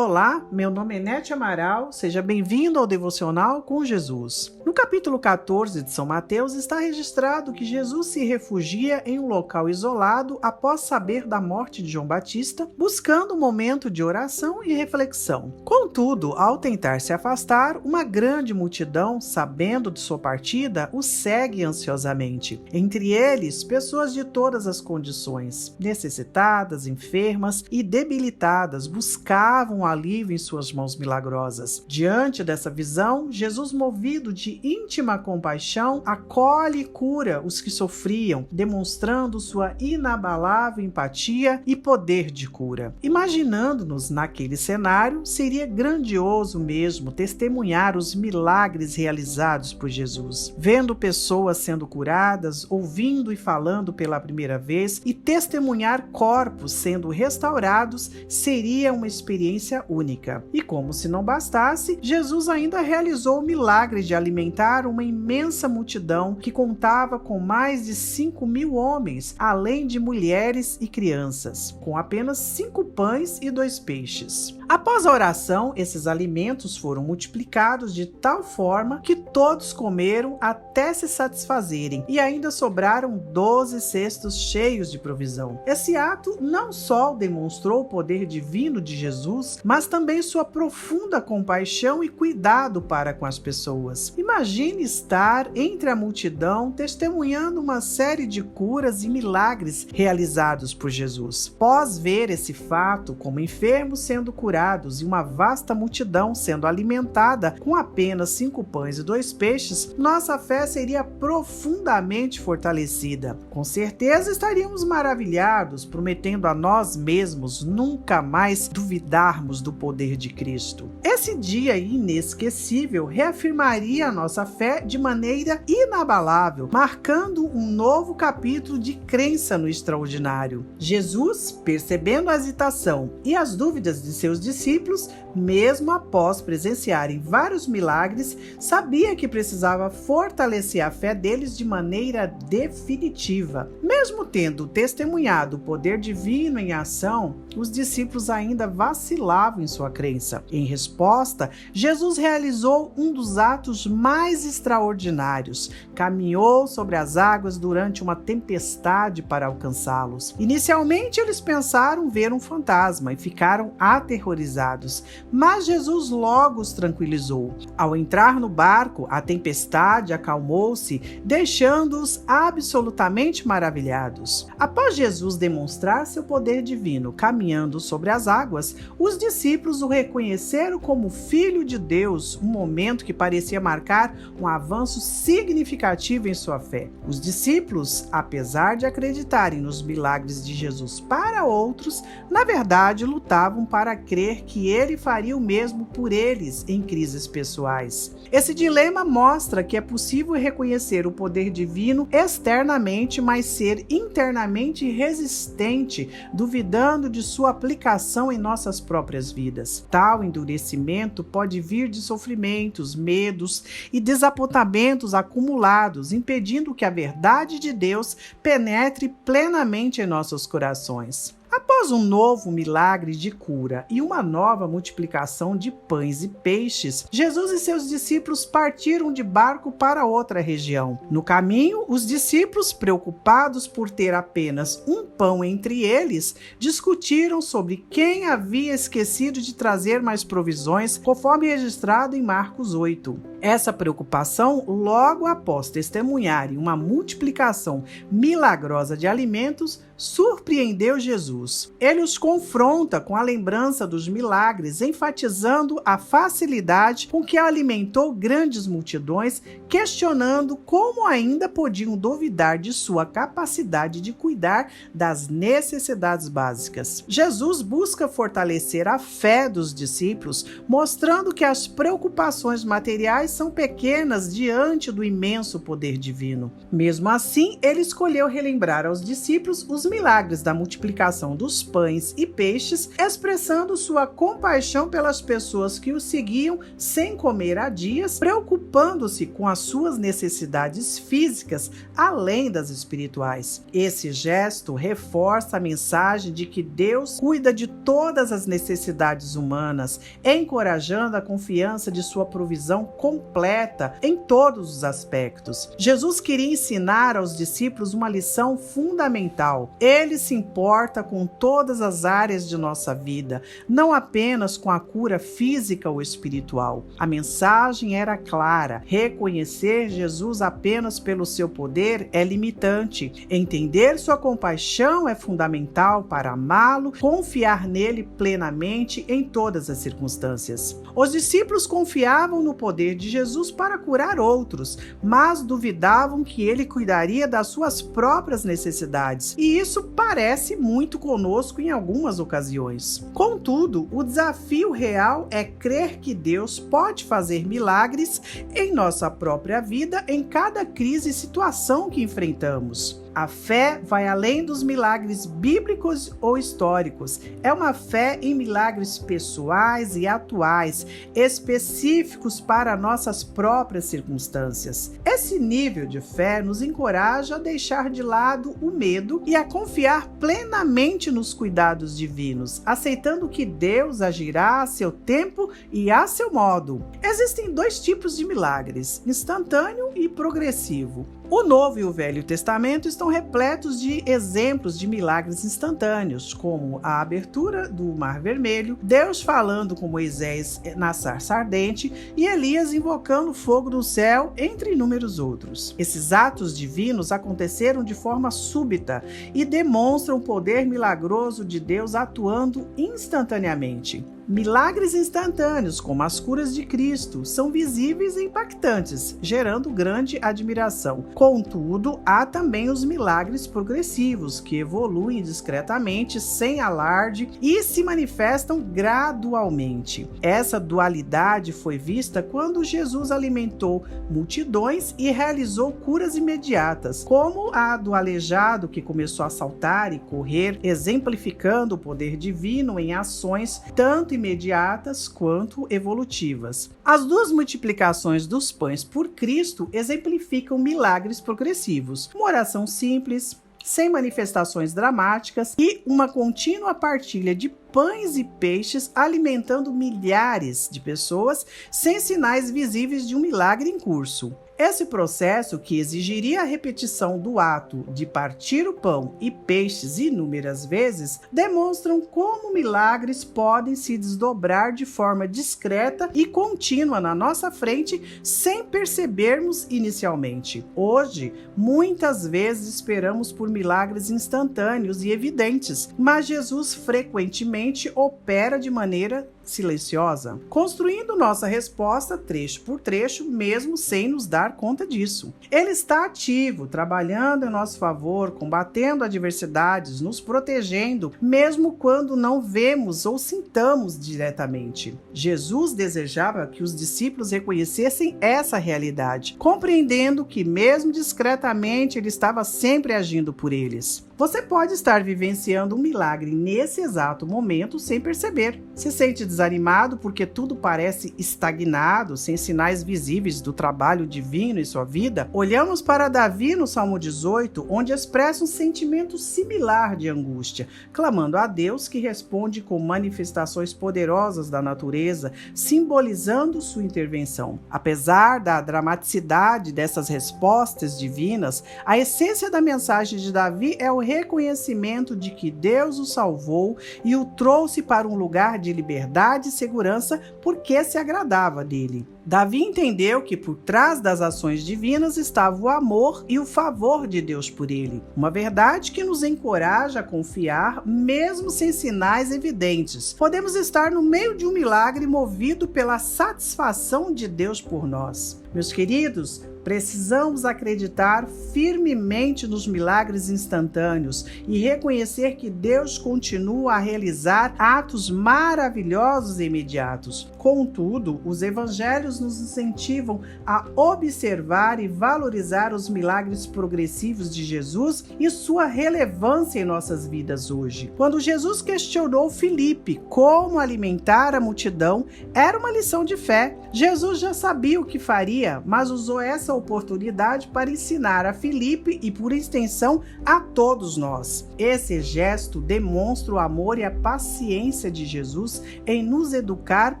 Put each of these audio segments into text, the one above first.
Olá, meu nome é Nete Amaral, seja bem-vindo ao Devocional com Jesus. No capítulo 14 de São Mateus está registrado que Jesus se refugia em um local isolado após saber da morte de João Batista, buscando um momento de oração e reflexão. Contudo, ao tentar se afastar, uma grande multidão, sabendo de sua partida, o segue ansiosamente. Entre eles, pessoas de todas as condições, necessitadas, enfermas e debilitadas, buscavam alívio em suas mãos milagrosas. Diante dessa visão, Jesus, movido de íntima compaixão, acolhe e cura os que sofriam, demonstrando sua inabalável empatia e poder de cura. Imaginando-nos naquele cenário, seria grandioso mesmo testemunhar os milagres realizados por Jesus. Vendo pessoas sendo curadas, ouvindo e falando pela primeira vez e testemunhar corpos sendo restaurados, seria uma experiência única. E como se não bastasse, Jesus ainda realizou o milagre de alimentar uma imensa multidão que contava com mais de 5.000 homens, além de mulheres e crianças, com apenas 5 pães e 2 peixes. Após a oração, esses alimentos foram multiplicados de tal forma que todos comeram até se satisfazerem e ainda sobraram 12 cestos cheios de provisão. Esse ato não só demonstrou o poder divino de Jesus, mas também sua profunda compaixão e cuidado para com as pessoas. Imagine estar entre a multidão testemunhando uma série de curas e milagres realizados por Jesus. Após ver esse fato, como enfermos sendo curados e uma vasta multidão sendo alimentada com apenas 5 pães e 2 peixes, nossa fé seria profundamente fortalecida. Com certeza estaríamos maravilhados, prometendo a nós mesmos nunca mais duvidarmos do poder de Cristo. Esse dia inesquecível reafirmaria a nossa fé de maneira inabalável, marcando um novo capítulo de crença no extraordinário. Jesus, percebendo a hesitação e as dúvidas de seus discípulos, mesmo após presenciarem vários milagres, sabia que precisava fortalecer a fé deles de maneira definitiva. Mesmo tendo testemunhado o poder divino em ação, os discípulos ainda vacilavam em sua crença. Em resposta, Jesus realizou um dos atos mais extraordinários. Caminhou sobre as águas durante uma tempestade para alcançá-los. Inicialmente, eles pensaram ver um fantasma e ficaram aterrorizados, mas Jesus logo os tranquilizou. Ao entrar no barco, a tempestade acalmou-se, deixando-os absolutamente maravilhados. Após Jesus demonstrar seu poder divino caminhando sobre as águas, os discípulos o reconheceram como Filho de Deus, um momento que parecia marcar um avanço significativo em sua fé. Os discípulos, apesar de acreditarem nos milagres de Jesus para outros, na verdade lutavam para crer que ele faria o mesmo por eles em crises pessoais. Esse dilema mostra que é possível reconhecer o poder divino externamente, mas ser internamente resistente, duvidando de sua aplicação em nossas próprias vidas. Tal endurecimento pode vir de sofrimentos, medos e desapontamentos acumulados, impedindo que a verdade de Deus penetre plenamente em nossos corações. Após um novo milagre de cura e uma nova multiplicação de pães e peixes, Jesus e seus discípulos partiram de barco para outra região. No caminho, os discípulos, preocupados por ter apenas um pão entre eles, discutiram sobre quem havia esquecido de trazer mais provisões, conforme registrado em Marcos 8. Essa preocupação, logo após testemunharem uma multiplicação milagrosa de alimentos, surpreendeu Jesus. Ele os confronta com a lembrança dos milagres, enfatizando a facilidade com que alimentou grandes multidões, questionando como ainda podiam duvidar de sua capacidade de cuidar das necessidades básicas. Jesus busca fortalecer a fé dos discípulos, mostrando que as preocupações materiais são pequenas diante do imenso poder divino. Mesmo assim, ele escolheu relembrar aos discípulos os milagres da multiplicação multiplicação dos pães e peixes, expressando sua compaixão pelas pessoas que o seguiam sem comer há dias, preocupando-se com as suas necessidades físicas, além das espirituais. Esse gesto reforça a mensagem de que Deus cuida de todas as necessidades humanas, encorajando a confiança de sua provisão completa em todos os aspectos. Jesus queria ensinar aos discípulos uma lição fundamental. Ele se importa com todas as áreas de nossa vida, não apenas com a cura física ou espiritual. A mensagem era clara: reconhecer Jesus apenas pelo seu poder é limitante. Entender sua compaixão é fundamental para amá-lo, confiar nele plenamente em todas as circunstâncias. Os discípulos confiavam no poder de Jesus para curar outros, mas duvidavam que ele cuidaria das suas próprias necessidades. E isso parece muito conosco em algumas ocasiões. Contudo, o desafio real é crer que Deus pode fazer milagres em nossa própria vida em cada crise e situação que enfrentamos. A fé vai além dos milagres bíblicos ou históricos. É uma fé em milagres pessoais e atuais, específicos para nossas próprias circunstâncias. Esse nível de fé nos encoraja a deixar de lado o medo e a confiar plenamente nos cuidados divinos, aceitando que Deus agirá a seu tempo e a seu modo. Existem dois tipos de milagres: instantâneo e progressivo. O Novo e o Velho Testamento estão repletos de exemplos de milagres instantâneos, como a abertura do Mar Vermelho, Deus falando com Moisés na sarça ardente e Elias invocando fogo do céu, entre inúmeros outros. Esses atos divinos aconteceram de forma súbita e demonstram o poder milagroso de Deus atuando instantaneamente. Milagres instantâneos, como as curas de Cristo, são visíveis e impactantes, gerando grande admiração. Contudo, há também os milagres progressivos, que evoluem discretamente, sem alarde e se manifestam gradualmente. Essa dualidade foi vista quando Jesus alimentou multidões e realizou curas imediatas, como a do aleijado que começou a saltar e correr, exemplificando o poder divino em ações tanto imediatas quanto evolutivas. As duas multiplicações dos pães por Cristo exemplificam milagres progressivos. Uma oração simples, sem manifestações dramáticas e uma contínua partilha de pães e peixes alimentando milhares de pessoas sem sinais visíveis de um milagre em curso. Esse processo, que exigiria a repetição do ato de partir o pão e peixes inúmeras vezes, demonstram como milagres podem se desdobrar de forma discreta e contínua na nossa frente sem percebermos inicialmente. Hoje, muitas vezes esperamos por milagres instantâneos e evidentes, mas Jesus frequentemente opera de maneira silenciosa, construindo nossa resposta trecho por trecho, mesmo sem nos dar conta disso. Ele está ativo, trabalhando em nosso favor, combatendo adversidades, nos protegendo, mesmo quando não vemos ou sintamos diretamente. Jesus desejava que os discípulos reconhecessem essa realidade, compreendendo que, mesmo discretamente, ele estava sempre agindo por eles. Você pode estar vivenciando um milagre nesse exato momento sem perceber. Se sente desanimado porque tudo parece estagnado, sem sinais visíveis do trabalho divino em sua vida? Olhamos para Davi no Salmo 18, onde expressa um sentimento similar de angústia, clamando a Deus, que responde com manifestações poderosas da natureza, simbolizando sua intervenção. Apesar da dramaticidade dessas respostas divinas, a essência da mensagem de Davi é o reconhecimento de que Deus o salvou e o trouxe para um lugar de liberdade e segurança porque se agradava dele. Davi entendeu que por trás das ações divinas estava o amor e o favor de Deus por ele. Uma verdade que nos encoraja a confiar, mesmo sem sinais evidentes. Podemos estar no meio de um milagre movido pela satisfação de Deus por nós. Meus queridos, precisamos acreditar firmemente nos milagres instantâneos e reconhecer que Deus continua a realizar atos maravilhosos e imediatos. Contudo, os evangelhos episódios nos incentivam a observar e valorizar os milagres progressivos de Jesus e sua relevância em nossas vidas hoje. Quando Jesus questionou Filipe como alimentar a multidão, era uma lição de fé. Jesus já sabia o que faria, mas usou essa oportunidade para ensinar a Filipe e, por extensão, a todos nós. Esse gesto demonstra o amor e a paciência de Jesus em nos educar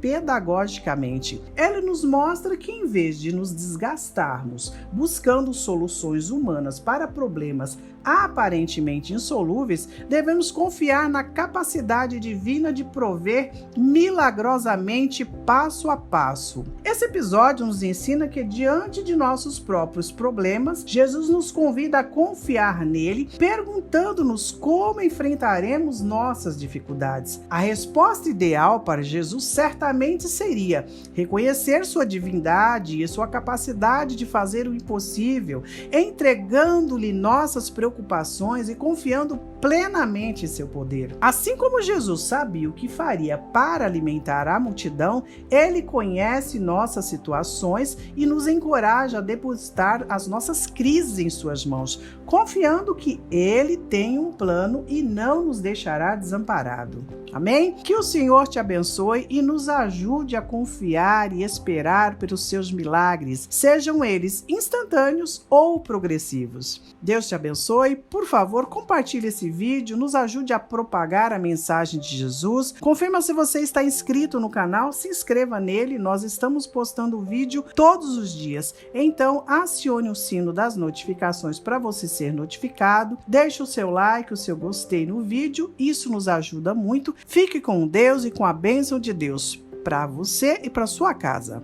pedagogicamente. Ele nos mostra que, em vez de nos desgastarmos buscando soluções humanas para problemas aparentemente insolúveis, devemos confiar na capacidade divina de prover milagrosamente passo a passo. Esse episódio nos ensina que, diante de nossos próprios problemas, Jesus nos convida a confiar nele, perguntando-nos como enfrentaremos nossas dificuldades. A resposta ideal para Jesus certamente seria reconhecer sua divindade e sua capacidade de fazer o impossível, entregando-lhe nossas preocupações e confiando plenamente em seu poder. Assim como Jesus sabia o que faria para alimentar a multidão, ele conhece nossas situações e nos encoraja a depositar as nossas crises em suas mãos, confiando que ele tem um plano e não nos deixará desamparado. Amém? Que o Senhor te abençoe e nos ajude a confiar e esperar pelos seus milagres, sejam eles instantâneos ou progressivos. Deus te abençoe. Por favor, compartilhe esse vídeo, nos ajude a propagar a mensagem de Jesus. Confirma se você está inscrito no canal, se inscreva nele, nós estamos postando vídeo todos os dias. Então, acione o sino das notificações para você ser notificado. Deixe o seu like, o seu gostei no vídeo, isso nos ajuda muito. Fique com Deus e com a bênção de Deus para você e para sua casa.